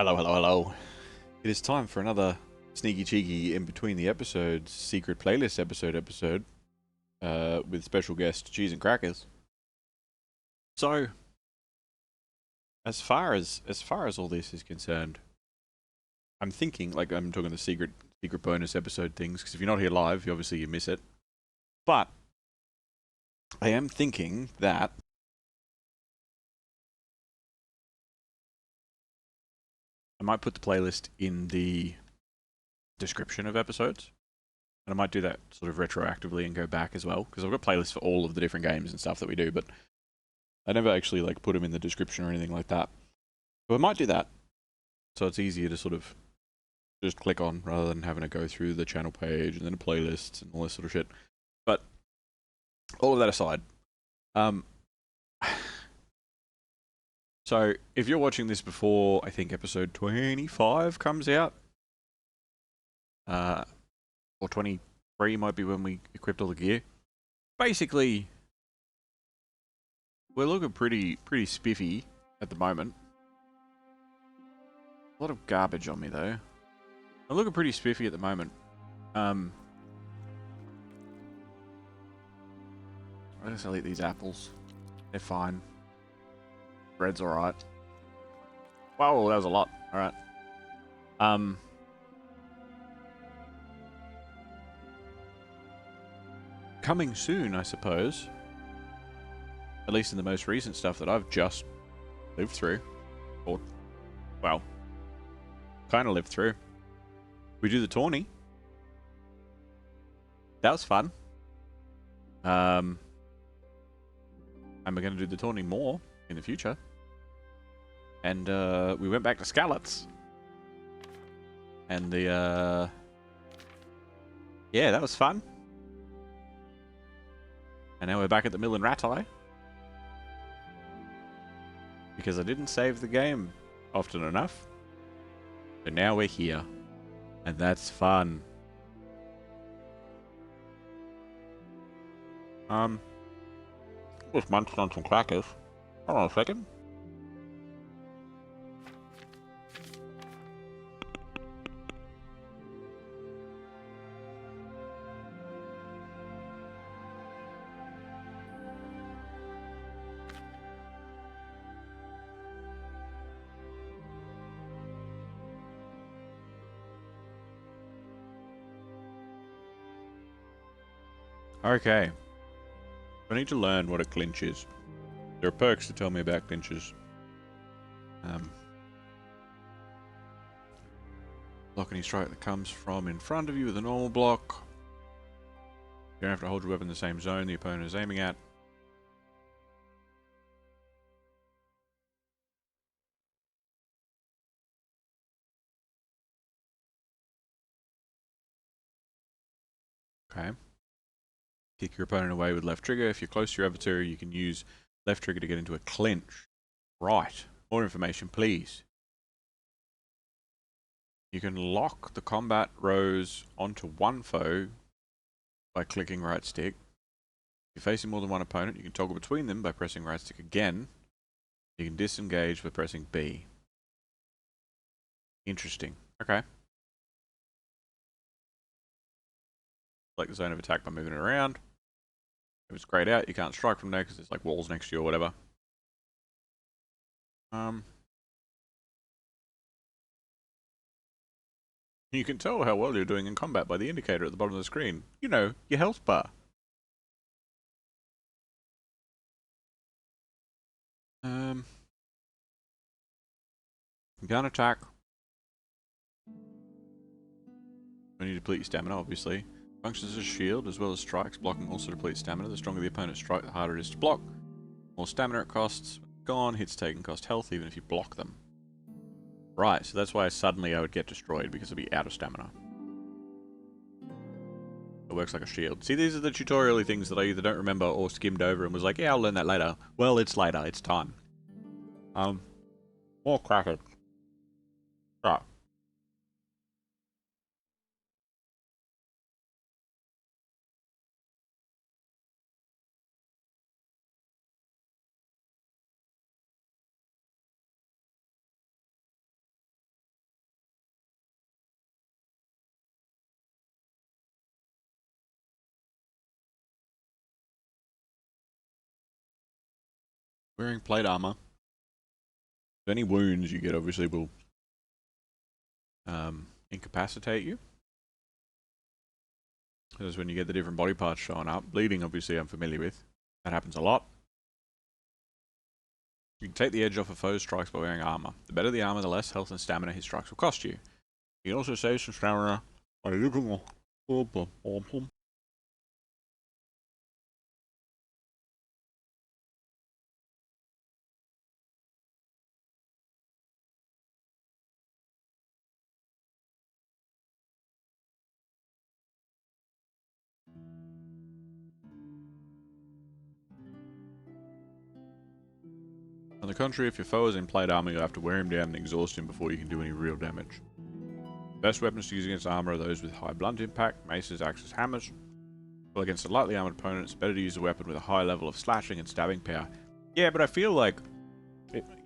Hello, hello, hello. It is time for another sneaky cheeky in between the episodes secret playlist episode with special guest Cheese and Crackers. So, as far as all this is concerned, I'm thinking like I'm talking the secret bonus episode things because if you're not here live, you miss it. But I am thinking that I might put the playlist in the description of episodes. And I might do that sort of retroactively and go back as well, because I've got playlists for all of the different games and stuff that we do, but I never actually like put them in the description or anything like that. So I might do that, so it's easier to sort of just click on rather than having to go through the channel page and then a playlist and all this sort of shit. But all of that aside, so if you're watching this before I think episode 25 comes out, or 23 might be when we equipped all the gear. Basically, we're looking pretty spiffy at the moment. A lot of garbage on me though. I'm looking pretty spiffy at the moment. I guess I'll eat these apples. They're fine. Bread's alright. Wow, that was a lot. Alright. Coming soon, I suppose. At least in the most recent stuff that I've just lived through. Or, well, kind of lived through. We do the tourney. That was fun. And we're going to do the tourney more in the future. And we went back to Skalitz. And the, yeah, that was fun. And now we're back at the mill in Ratai. Because I didn't save the game often enough. So now we're here. And that's fun. Just munched on some crackers. Hold on a second. Okay. I need to learn what a clinch is. There are perks to tell me about clinches. Block any strike that comes from in front of you with a normal block. You don't have to hold your weapon in the same zone the opponent is aiming at. Okay. Kick your opponent away with left trigger. If you're close to your adversary, you can use left trigger to get into a clinch. Right. More information, please. You can lock the combat rows onto one foe by clicking right stick. If you're facing more than one opponent, you can toggle between them by pressing right stick again. You can disengage by pressing B. Interesting. Okay. Select the zone of attack by moving it around. If it's grayed out, you can't strike from there because there's like walls next to you or whatever. You can tell how well you're doing in combat by the indicator at the bottom of the screen. You know, your health bar. You can't attack when you deplete your stamina, obviously. Functions as a shield as well as strikes. Blocking also depletes stamina. The stronger the opponent's strike, the harder it is to block. More stamina it costs. Gone. Hits taken cost health even if you block them. Right, so that's why suddenly I would get destroyed because I'd be out of stamina. It works like a shield. See, these are the tutorial-y things that I either don't remember or skimmed over and was like, yeah, I'll learn that later. Well, it's later. It's time. More crackers. Right. Wearing plate armor. Any wounds you get obviously will incapacitate you. That's when you get the different body parts showing up. Bleeding, obviously, I'm familiar with. That happens a lot. You can take the edge off a foe's strikes by wearing armor. The better the armor, the less health and stamina his strikes will cost you. You can also save some stamina by looking On the contrary, if your foe is in plate armor, you'll have to wear him down and exhaust him before you can do any real damage. Best weapons to use against armor are those with high blunt impact, maces, axes, hammers. While against a lightly armored opponent, it's better to use a weapon with a high level of slashing and stabbing power. Yeah, but I feel like...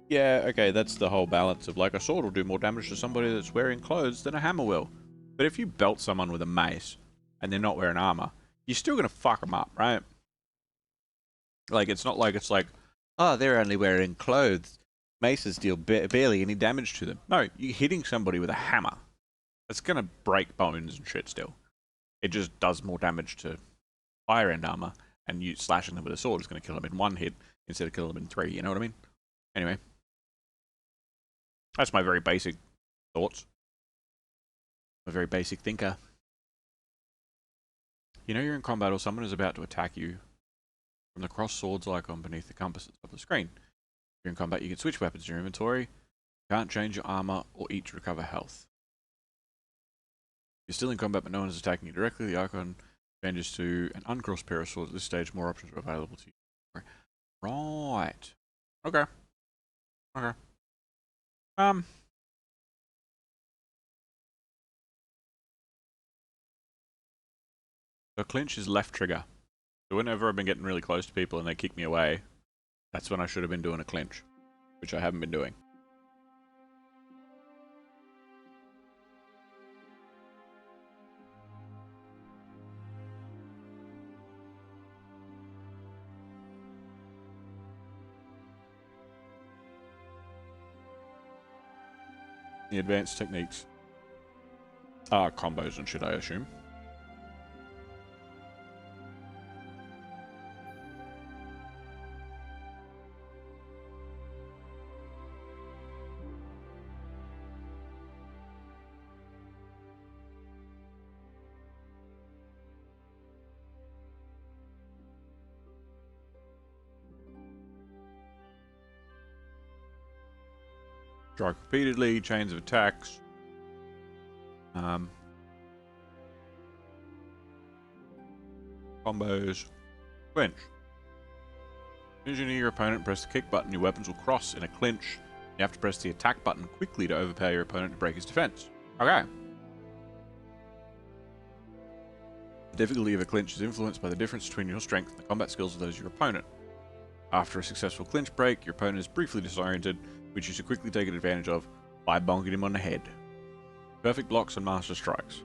yeah, okay, that's the whole balance of, like, a sword will do more damage to somebody that's wearing clothes than a hammer will. But if you belt someone with a mace, and they're not wearing armor, you're still gonna fuck them up, right? Like, it's not like it's like, oh, they're only wearing clothes. Maces deal barely any damage to them. No, you're hitting somebody with a hammer. It's gonna break bones and shit still. It just does more damage to higher end armor, and you slashing them with a sword is gonna kill them in one hit instead of killing them in 3, you know what I mean? Anyway. That's my very basic thoughts. I'm a very basic thinker. You know you're in combat or someone is about to attack you from the cross swords icon beneath the compass at the top of the screen. If you're in combat, you can switch weapons in your inventory. You can't change your armor or each recover health. If you're still in combat but no one is attacking you directly, the icon changes to an uncrossed pair of swords. At this stage, more options are available to you. Right. Okay. Okay. So clinch is left trigger. So whenever I've been getting really close to people and they kick me away, that's when I should have been doing a clinch, which I haven't been doing. The advanced techniques are combos and shit, I assume. Strike repeatedly, chains of attacks. Combos. Clinch. As soon as you near your opponent, press the kick button, your weapons will cross in a clinch. You have to press the attack button quickly to overpower your opponent to break his defense. Okay. The difficulty of a clinch is influenced by the difference between your strength and the combat skills of those of your opponent. After a successful clinch break, your opponent is briefly disoriented, which you should quickly take advantage of by bonking him on the head. Perfect blocks and master strikes.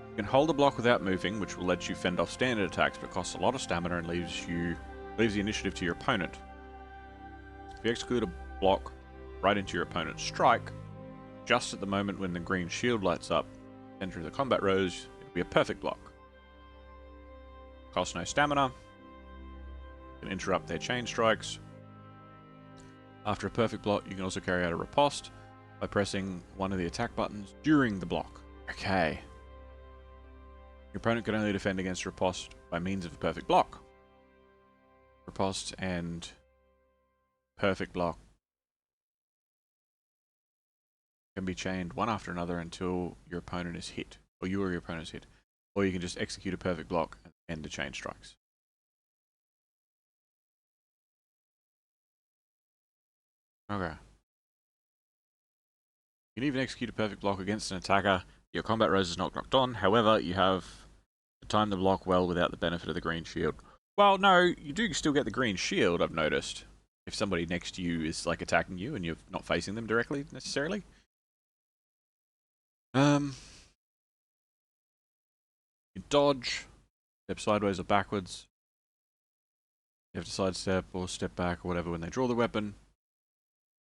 You can hold a block without moving, which will let you fend off standard attacks, but costs a lot of stamina and leaves the initiative to your opponent. If you execute a block right into your opponent's strike, just at the moment when the green shield lights up, center of the combat rows, it'll be a perfect block. Costs no stamina. Can interrupt their chain strikes. After a perfect block, you can also carry out a riposte by pressing one of the attack buttons during the block. Okay. Your opponent can only defend against riposte by means of a perfect block. Riposte and perfect block can be chained one after another until your opponent is hit, or you or your opponent is hit. Or you can just execute a perfect block and end the chain strikes. Okay. You can even execute a perfect block against an attacker. Your combat rose is not knocked on. However, you have to time the block well without the benefit of the green shield. Well, no, you do still get the green shield, I've noticed. If somebody next to you is, like, attacking you and you're not facing them directly, necessarily. You dodge, step sideways or backwards. You have to sidestep or step back or whatever when they draw the weapon,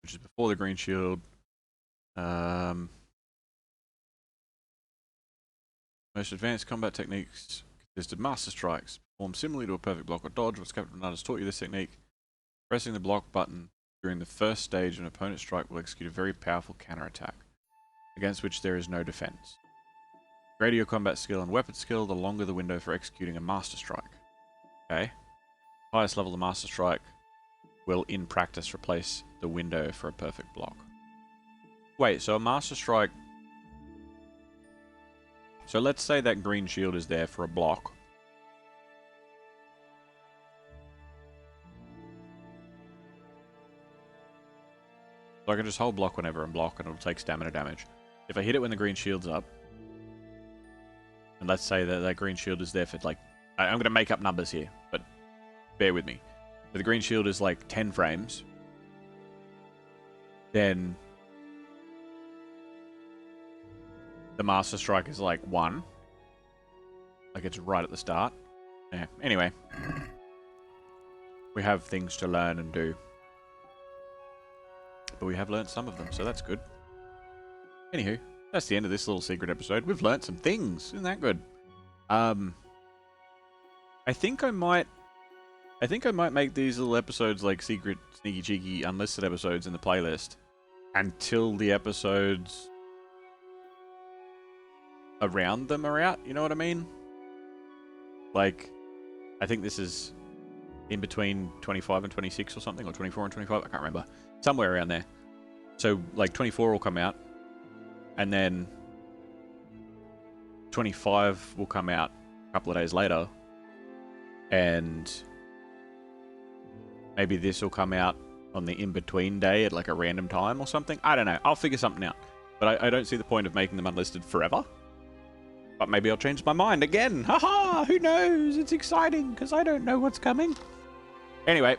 which is before the green shield. Most advanced combat techniques consist of master strikes, performed similarly to a perfect block or dodge. Once Captain Bernard has taught you this technique, pressing the block button during the first stage of an opponent's strike will execute a very powerful counterattack, against which there is no defense. The greater your combat skill and weapon skill, the longer the window for executing a master strike. Okay. Highest level of master strike will, in practice, replace the window for a perfect block. Wait, so a master strike... So let's say that green shield is there for a block. So I can just hold block whenever I'm block and it'll take stamina damage. If I hit it when the green shield's up, and let's say that that green shield is there for like... I'm going to make up numbers here, but bear with me. If the green shield is like 10 frames, then the master strike is like 1. Like it's right at the start. Yeah, anyway. We have things to learn and do. But we have learnt some of them, so that's good. Anywho, that's the end of this little secret episode. We've learnt some things. Isn't that good? I think I might make these little episodes like secret, sneaky, cheeky, unlisted episodes in the playlist until the episodes around them are out. You know what I mean? Like, I think this is in between 25 and 26 or something, or 24 and 25. I can't remember. Somewhere around there. So, like, 24 will come out, and then 25 will come out a couple of days later, and maybe this will come out on the in-between day at like a random time or something. I don't know. I'll figure something out. But I don't see the point of making them unlisted forever. But maybe I'll change my mind again. Haha! Who knows? It's exciting because I don't know what's coming. Anyway.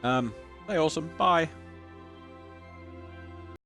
Stay awesome. Bye.